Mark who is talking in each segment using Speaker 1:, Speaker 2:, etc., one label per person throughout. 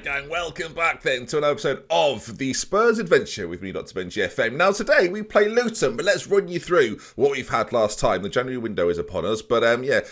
Speaker 1: there, gang. Welcome back then to another episode of the Spurs Adventure with me, DoctorBenjy FM. Now, today we play Luton, but let's run you through what we've had last time. The January window is upon us, but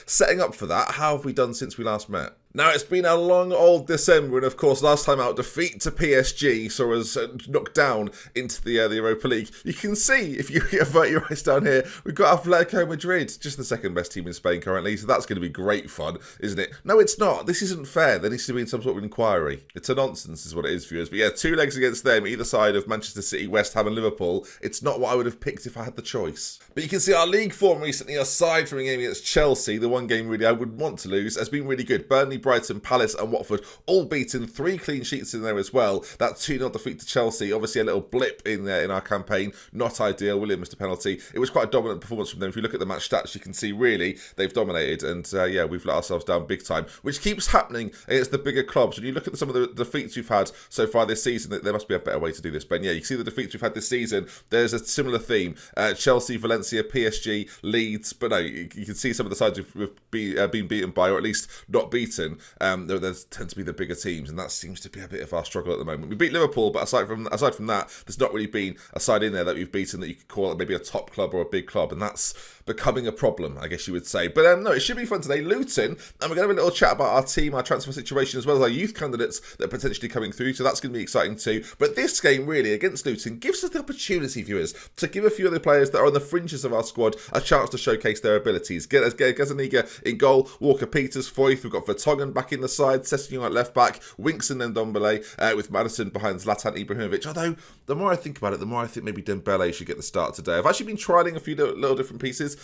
Speaker 1: setting up for that, how have we done since we last met? Now, it's been a long old December, and of course, last time out, defeat to PSG saw us knocked down into the Europa League. You can see, if you avert your eyes down here, we've got Atletico Madrid, just the second best team in Spain currently, so that's going to be great fun, isn't it? No, it's not. This isn't fair. There needs to be some sort of inquiry. It's a nonsense, is what it is, viewers. But yeah, 2 legs against them, either side of Manchester City, West Ham and Liverpool. It's not what I would have picked if I had the choice. But you can see our league form recently, aside from a game against Chelsea, the one game really I would want to lose, has been really good. Burnley, Brighton, Palace and Watford all beaten, 3 clean sheets in there as well. That 2-0 defeat to Chelsea, obviously a little blip in there in our campaign, not ideal. William missed a penalty. It was quite a dominant performance from them. If you look at the match stats, you can see really they've dominated, and we've let ourselves down big time, which keeps happening against the bigger clubs. When you look at some of the defeats we've had so far this season, there must be a better way to do this, Ben. Yeah, you see the defeats we've had this season, there's a similar theme. Chelsea, Valencia, PSG, Leeds, but no, you can see some of the sides we've been beaten by, or at least not beaten. There tend to be the bigger teams, and that seems to be a bit of our struggle at the moment. We beat Liverpool, but aside from that, there's not really been a side in there that we've beaten that you could call it maybe a top club or a big club, and that's becoming a problem, I guess you would say. But no, it should be fun today. Luton, and we're going to have a little chat about our team, our transfer situation, as well as our youth candidates that are potentially coming through, so that's going to be exciting too. But this game, really, against Luton, gives us the opportunity, viewers, to give a few of the players that are on the fringes of our squad a chance to showcase their abilities. Gazaniga in goal, Walker-Peters, Foyth, we've got Vertonghen back in the side, Sessegnon at left back, Winks and then Ndombele, with Maddison behind Zlatan Ibrahimovic. Although, the more I think about it, the more I think maybe Dembele should get the start today. I've actually been trialling a few little different pieces.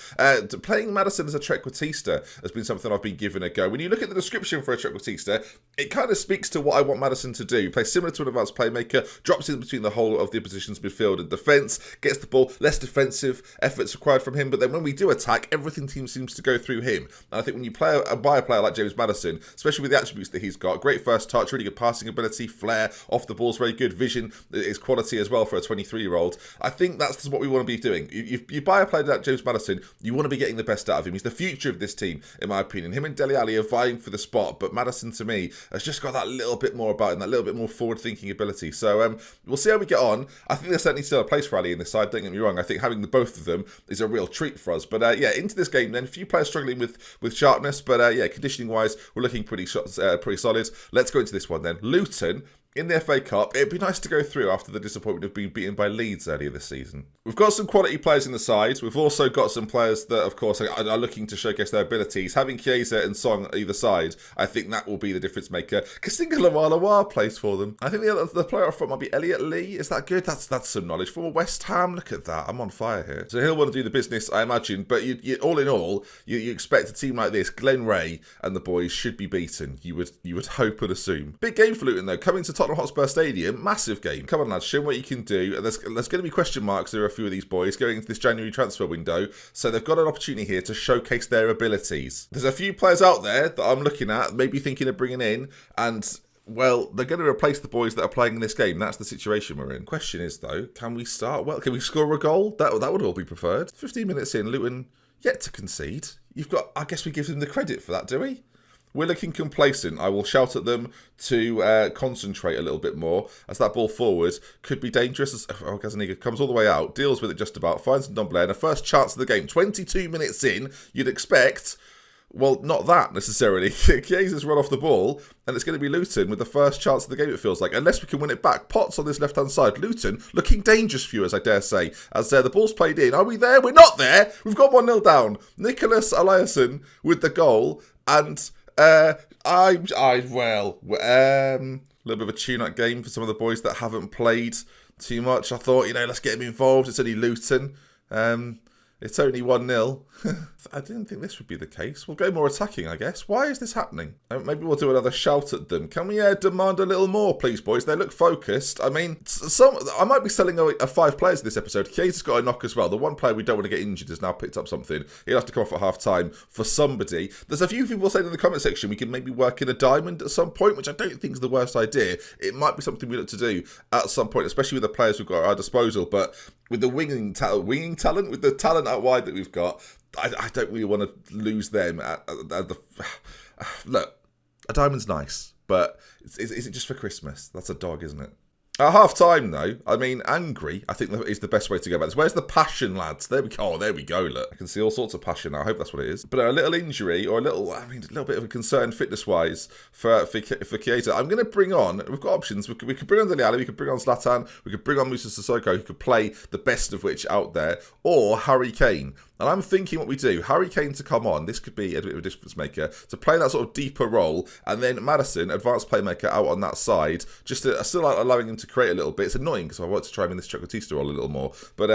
Speaker 1: Playing Maddison as a trequartista has been something I've been given a go. When you look at the description for a trequartista, it kind of speaks to what I want Maddison to do. Play similar to an advanced playmaker, drops in between the whole of the opposition's midfield and defence, gets the ball, less defensive efforts required from him, but then when we do attack, everything seems to go through him. And I think when you buy a player like James Maddison, especially with the attributes that he's got, great first touch, really good passing ability, flair, off the ball's very good, vision is quality as well for a 23-year-old. I think that's what we want to be doing. You buy a player like James Maddison, you want to be getting the best out of him. He's the future of this team, in my opinion. Him and Dele Alli are vying for the spot, but Maddison, to me, has just got that little bit more about him, that little bit more forward-thinking ability. So we'll see how we get on. I think there's certainly still a place for Ali in this side, don't get me wrong. I think having the both of them is a real treat for us. But into this game then, a few players struggling with sharpness, but conditioning-wise, we're looking pretty solid. Let's go into this one then. Luton in the FA Cup. It'd be nice to go through after the disappointment of being beaten by Leeds earlier this season. We've got some quality players in the side. We've also got some players that, of course, are looking to showcase their abilities. Having Chiesa and Song on either side, I think that will be the difference maker. Kasinga Lawala plays for them. I think the player up front might be Elliot Lee. Is that good? That's some knowledge. For West Ham, look at that. I'm on fire here. So he'll want to do the business, I imagine. But all in all, you expect a team like this, Glenn Ray and the boys should be beaten. You would hope and assume. Big game for Luton though. Coming to Tottenham Hotspur Stadium, massive game. Come on lads, show them what you can do. And there's going to be question marks. There are a few of these boys going into this January transfer window, so they've got an opportunity here to showcase their abilities. There's a few players out there that I'm looking at, maybe thinking of bringing in, and well, they're going to replace the boys that are playing in this game. That's the situation we're in. Question is though, can we start well? Can we score a goal? That would all be preferred. 15 minutes in, Luton yet to concede. I guess we give them the credit for that, do we? We're looking complacent. I will shout at them to concentrate a little bit more, as that ball forward could be dangerous. Gazaniga comes all the way out, deals with it just about, finds Ndombele, and a first chance of the game. 22 minutes in, you'd expect, well, not that necessarily. Chiesa's run off the ball, and it's going to be Luton with the first chance of the game, it feels like. Unless we can win it back. Potts on this left-hand side. Luton looking dangerous, viewers, I dare say. As the ball's played in. Are we there? We're not there. We've got 1-0 down. Nicholas Eliasson with the goal, and a little bit of a tune-up game for some of the boys that haven't played too much. I thought, let's get them involved. It's only Luton. It's only 1-0. I didn't think this would be the case. We'll go more attacking, I guess. Why is this happening? Maybe we'll do another shout at them. Can we demand a little more, please, boys? They look focused. I mean, I might be selling a 5 players this episode. Chiesa's got a knock as well. The one player we don't want to get injured has now picked up something. He'll have to come off at half-time for somebody. There's a few people saying in the comment section we can maybe work in a diamond at some point, which I don't think is the worst idea. It might be something we look to do at some point, especially with the players we've got at our disposal. But with the winging talent, with the talent out wide that we've got, I don't really want to lose them. Look, a diamond's nice, but is it just for Christmas? That's a dog, isn't it? At half-time, though, I mean, angry, I think is the best way to go about this. Where's the passion, lads? There we go. Oh, there we go, look. I can see all sorts of passion now. I hope that's what it is. But a little injury or a little bit of a concern fitness-wise for Chiesa. I'm going to bring on, we've got options. We could bring on Dele Alli, we could bring on Zlatan, we could bring on Musa Sissoko, who could play the best of which out there, or Harry Kane. And I'm thinking what we do, Harry Kane to come on, this could be a bit of a difference maker, to play that sort of deeper role, and then Maddison, advanced playmaker, out on that side, just still allowing him to create a little bit. It's annoying because I want to try him in this Chocolatista role a little more. But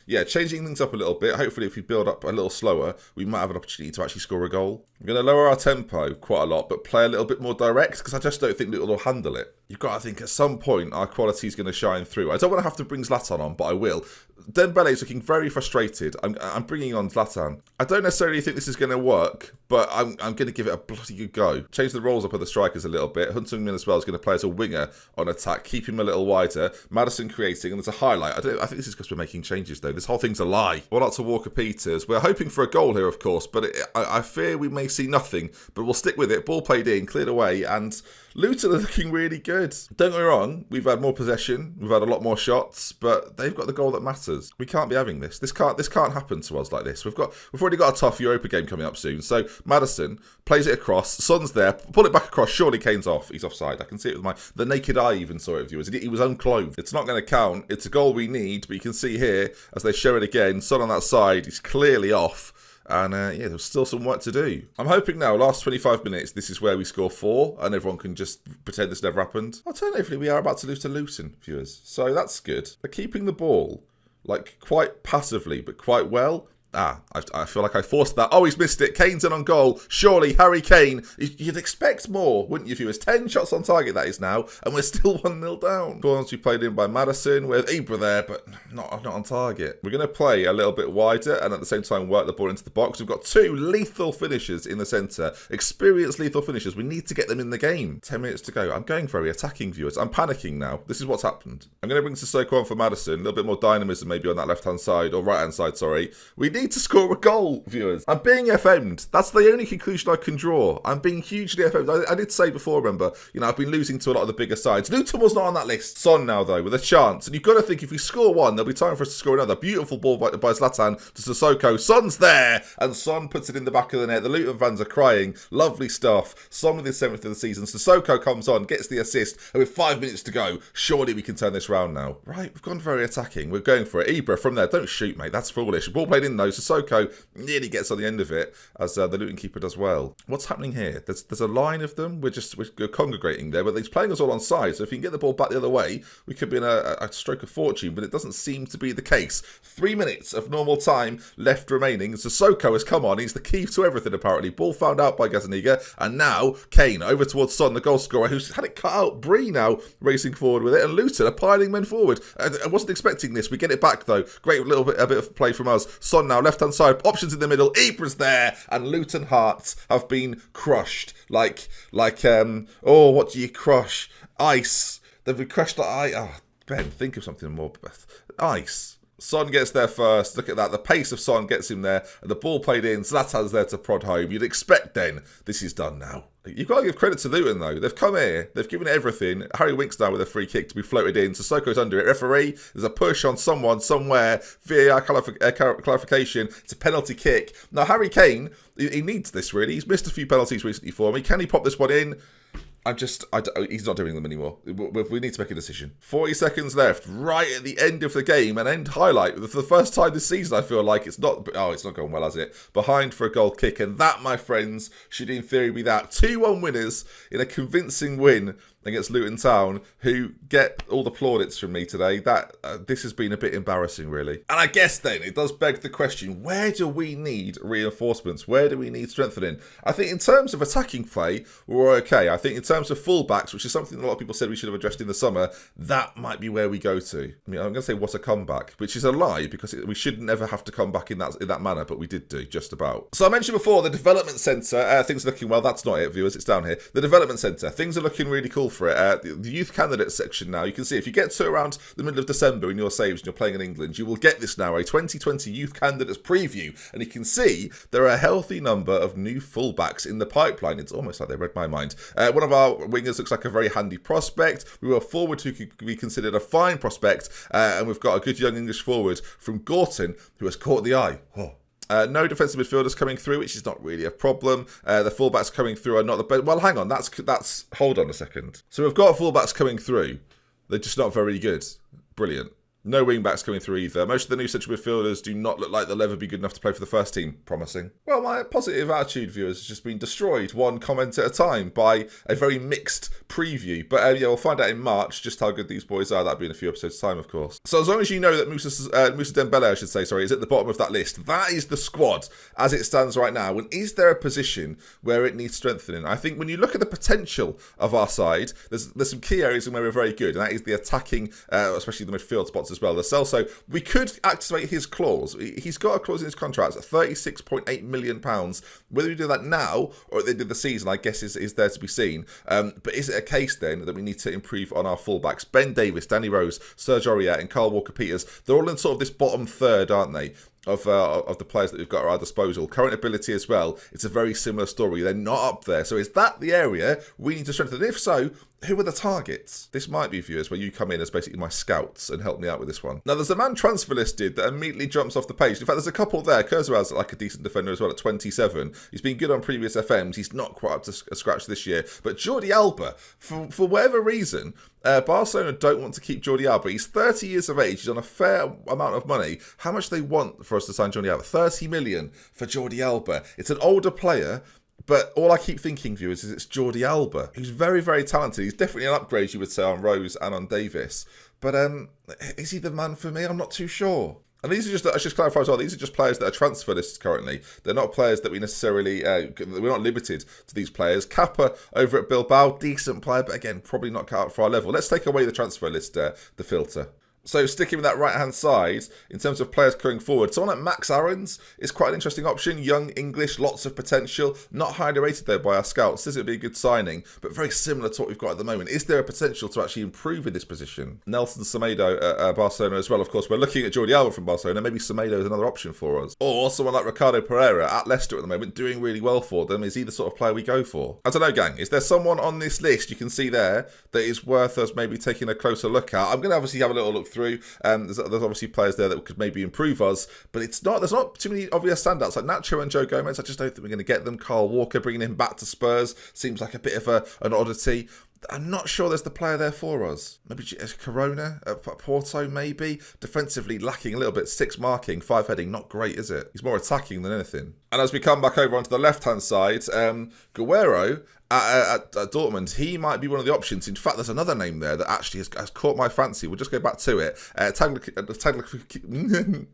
Speaker 1: yeah, changing things up a little bit. Hopefully if we build up a little slower, we might have an opportunity to actually score a goal. I'm going to lower our tempo quite a lot, but play a little bit more direct, because I just don't think Little will handle it. You've got to think at some point our quality is going to shine through. I don't want to have to bring Zlatan on, but I will. Dembele is looking very frustrated. I'm bringing on Zlatan. I don't necessarily think this is going to work, but I'm going to give it a bloody good go. Change the roles up of the strikers a little bit. Huntington as well is going to play as a winger on attack, keep him a little wider. Maddison creating, and there's a highlight. I think this is because we're making changes, though. This whole thing's a lie. Well, out to Walker Peters. We're hoping for a goal here, of course, but I fear we may see nothing. But we'll stick with it. Ball played in, cleared away, and Luton are looking really good. Don't get me wrong, we've had more possession, we've had a lot more shots, but they've got the goal that matters. We can't be having this. This can't happen to us like this. We've already got a tough Europa game coming up soon. So Maddison plays it across, Son's there, pull it back across, surely Kane's off. He's offside. I can see it with the naked eye even saw it, viewers. He was unclothed. It's not going to count. It's a goal we need, but you can see here, as they show it again, Son on that side, he's clearly off. And yeah, there's still some work to do. I'm hoping now, last 25 minutes, this is where we score 4 and everyone can just pretend this never happened. Alternatively, we are about to lose to Luton, viewers. So that's good. They're keeping the ball, like, quite passively, but quite well. I feel like I forced that. Oh, he's missed it. Kane's in on goal. Surely, Harry Kane. You'd expect more, wouldn't you, viewers? 10 shots on target, that is now, and we're still 1-0 down. Corners we played in by Maddison, with Ibra there, but not on target. We're going to play a little bit wider and at the same time work the ball into the box. We've got 2 lethal finishers in the centre. Experienced lethal finishers. We need to get them in the game. 10 minutes to go. I'm going very attacking, viewers. I'm panicking now. This is what's happened. I'm going to bring Sissoko on for Maddison. A little bit more dynamism maybe on that left-hand side, or right-hand side, sorry. We need to score a goal, viewers. I'm being FM'd. That's the only conclusion I can draw. I'm being hugely FM'd. I did say before, remember, I've been losing to a lot of the bigger sides. Luton was not on that list. Son now, though, with a chance. And you've got to think, if we score one, there'll be time for us to score another. Beautiful ball by Zlatan to Sissoko. Son's there, and Son puts it in the back of the net. The Luton fans are crying. Lovely stuff. Son with his 7th of the season. Sissoko comes on, gets the assist, and with 5 minutes to go, surely we can turn this round now. Right, we've gone very attacking. We're going for it. Ibra from there. Don't shoot, mate. That's foolish. Ball played in, though. Sissoko nearly gets on the end of it, as the Luton keeper does well. What's happening here? There's a line of them. We're congregating there, but he's playing us all on side. So if you can get the ball back the other way, we could be in a stroke of fortune, but it doesn't seem to be the case. 3 minutes of normal time left remaining. Sissoko has come on. He's the key to everything, apparently. Ball found out by Gazzaniga, and now Kane over towards Son, the goal scorer, who's had it cut out. Bree now racing forward with it, and Luton are piling men forward. I wasn't expecting this. We get it back, though. Great a bit of play from us. Son now, left-hand side, options in the middle. Ibra's there, and Luton Hearts have been crushed. Like what do you crush? Ice. They've been crushed like ice. Oh, Ben, think of something more. Ice. Son gets there first. Look at that. The pace of Son gets him there, and the ball played in. Zlatan's there to prod home. You'd expect then this is done now. You've got to give credit to Luton, though. They've come here. They've given it everything. Harry Winks now with a free kick to be floated in. Sissoko's under it. Referee, there's a push on someone, somewhere. VAR clarification. It's a penalty kick. Now, Harry Kane, he needs this, really. He's missed a few penalties recently for me. Can he pop this one in? He's not doing them anymore. We need to make a decision. 40 seconds left, right at the end of the game, an end highlight. For the first time this season, I feel like it's not going well, has it? Behind for a goal kick, and that, my friends, should in theory be that. 2-1 winners in a convincing win against Luton Town, who get all the plaudits from me today. This has been a bit embarrassing, really. And I guess then it does beg the question, where do we need reinforcements? Where do we need strengthening? I think in terms of attacking play, we're okay. I think in terms of fullbacks, which is something a lot of people said we should have addressed in the summer, that might be where we go to. I mean, I'm going to say what a comeback, which is a lie, because we should never have to come back in that manner, but we did do, just about. So I mentioned before, the development centre, things are looking well. That's not it, viewers. It's down here. The development centre, things are looking really cool for it. The youth candidate section now, you can see if you get to around the middle of December in your saves and you're playing in England, you will get this now, a 2020 youth candidates preview. And you can see there are a healthy number of new fullbacks in the pipeline. It's almost like they read my mind. One of our wingers looks like a very handy prospect. We were forward who could be considered a fine prospect. And we've got a good young English forward from Gorton who has caught the eye. No defensive midfielders coming through, which is not really a problem. The fullbacks coming through are not the best. Well, hang on, that's hold on a second. So we've got fullbacks coming through. They're just not very good. Brilliant. No wing-backs coming through either. Most of the new central midfielders do not look like they'll ever be good enough to play for the first team. Promising. Well, my positive attitude, viewers, has just been destroyed one comment at a time by a very mixed preview. But yeah, we'll find out in March just how good these boys are. That'll be in a few episodes' time, of course. So as long as you know that Moussa Dembele, I should say, is at the bottom of that list, that is the squad as it stands right now. And is there a position where it needs strengthening? I think when you look at the potential of our side, there's some key areas in where we're very good, and that is the attacking, especially the midfield spots as well. The Celso, we could activate his clause. He's got a clause in his contract at £36.8 million. Whether we do that now or at the end of the season, I guess is there to be seen. But is it a case then that we need to improve on our fullbacks? Ben Davies, Danny Rose, Serge Aurier and Kyle Walker-Peters, they're all in sort of this bottom third, aren't they? Of the players that we've got at our disposal. Current ability as well, it's a very similar story. They're not up there. So is that the area we need to strengthen? And if so, who are the targets? This might be, viewers, where you come in as basically my scouts and help me out with this one. Now, there's a man transfer listed that immediately jumps off the page. In fact, there's a couple there. Kurzawa's like a decent defender as well at 27. He's been good on previous FMs. He's not quite up to scratch this year. But Jordi Alba, for whatever reason, Barcelona don't want to keep Jordi Alba. He's 30 years of age. He's on a fair amount of money. How much they want for us to sign Jordi Alba? 30 million for Jordi Alba. It's an older player. But all I keep thinking, viewers, is it's Jordi Alba. He's very, very talented. He's definitely an upgrade, you would say, on Rose and on Davis. But is he the man for me? I'm not too sure. And these are just, I should clarify as well, these are just players that are transfer lists currently. They're not players that we necessarily, we're not limited to these players. Kappa over at Bilbao, decent player, but again, probably not cut out for our level. Let's take away the transfer list, the filter. So sticking with that right-hand side, in terms of players going forward, someone like Max Aarons is quite an interesting option. Young English, lots of potential. Not highly rated, though, by our scouts. This would be a good signing, but very similar to what we've got at the moment. Is there a potential to actually improve in this position? Nelson Semedo at Barcelona as well, of course. We're looking at Jordi Alba from Barcelona. Maybe Semedo is another option for us. Or someone like Ricardo Pereira at Leicester at the moment, doing really well for them. Is he the sort of player we go for? I don't know, gang. Is there someone on this list you can see there that is worth us maybe taking a closer look at? I'm going to obviously have a little look through. There's obviously players there that could maybe improve us, but there's not too many obvious standouts like Nacho and Joe Gomez. I just don't think we're going to get them. Carl Walker, bringing him back to Spurs, seems like a bit of an oddity. I'm not sure there's the player there for us. Maybe Corona at Porto, maybe. Defensively lacking a little bit. 6 marking, 5 heading. Not great, is it? He's more attacking than anything. And as we come back over onto the left-hand side, Guerrero at Dortmund, he might be one of the options. In fact, there's another name there that actually has caught my fancy. We'll just go back to it.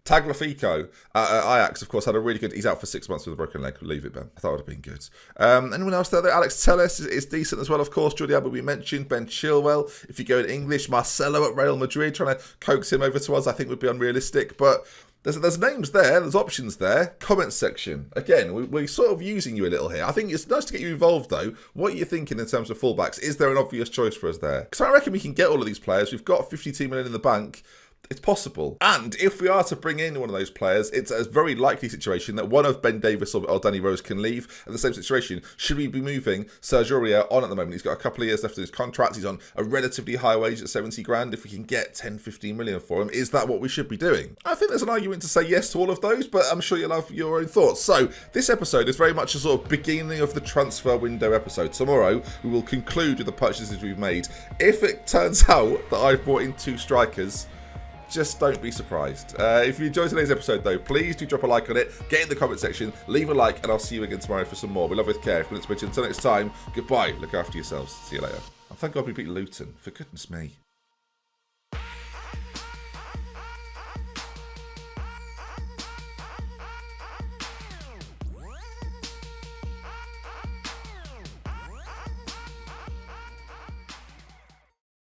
Speaker 1: Tagliafico at Ajax, of course, had a really good... He's out for 6 months with a broken leg. Leave it, Ben. I thought it would have been good. Anyone else there? Alex Telles is decent as well, of course. Jordi Alba we mentioned. Ben Chilwell. If you go in English, Marcelo at Real Madrid, trying to coax him over to us, I think would be unrealistic. But... There's names there, there's options there. Comment section. Again, we're sort of using you a little here. I think it's nice to get you involved, though. What are you thinking in terms of fullbacks? Is there an obvious choice for us there? Because I reckon we can get all of these players. We've got 52 million in the bank. It's possible. And if we are to bring in one of those players, it's a very likely situation that one of Ben Davies or Danny Rose can leave. In the same situation, should we be moving Serge Aurier on at the moment? He's got a couple of years left in his contract. He's on a relatively high wage at 70 grand. If we can get 10, 15 million for him, is that what we should be doing? I think there's an argument to say yes to all of those, but I'm sure you'll have your own thoughts. So this episode is very much a sort of beginning of the transfer window episode. Tomorrow, we will conclude with the purchases we've made. If it turns out that I've brought in 2 strikers, just don't be surprised. If you enjoyed today's episode, though, please do drop a like on it. Get in the comment section, leave a like, and I'll see you again tomorrow for some more. We love with care. Until next time, goodbye. Look after yourselves. See you later. And thank God we beat Luton. For goodness me.